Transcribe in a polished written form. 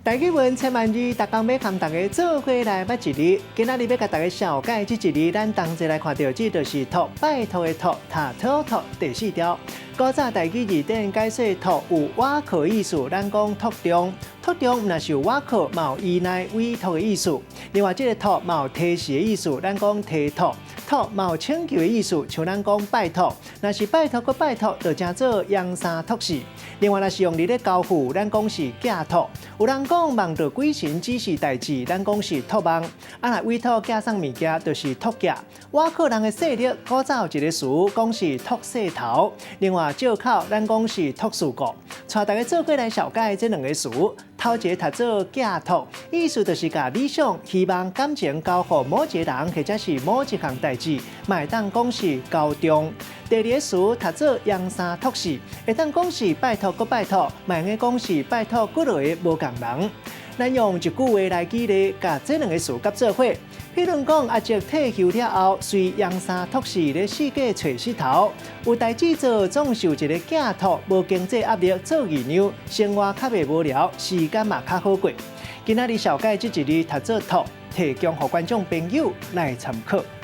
大语文千万字，逐工要和大家做伙来捌一字。今仔日要甲大家小解这一字，咱同齐来看到，这就是托，拜托的托，塔托托第四条。古早大语字典解说托有瓦靠意思，咱讲托中。托中若是有瓦靠，嘛有依赖委托的意思。另外，这个托嘛有提示的意思，咱讲提托。托嘛有请求的意思，像咱讲拜托。若是拜托搁拜托，就称做扬三托四。另外，若是用伫咧交付，咱讲是寄托。有人讲望着鬼神指示代志，咱讲是托梦；若委托寄送物件，就是托寄。瓦靠人的势力，古早有一个词，讲是托势头。另外，借口咱讲是托事故。带大家做过来小解这两个词。头一个读做寄托，意思就是甲理想、希望、感情交予某一个人，或者是某一项代志，卖当讲是交中。第二个词读做扬三托四，会当讲是拜托搁拜托，卖用讲是拜托搁落个无共人。咱用一句话来举例，甲这两个词合做伙。譬如讲，阿叔退休了后，随扬三托四咧世界找石头，有代志做，总是有一个寄托，无经济压力做义娘，生活较袂无聊，时间嘛较好过。今仔日小解这一字读做托，提供予观众朋友来参考。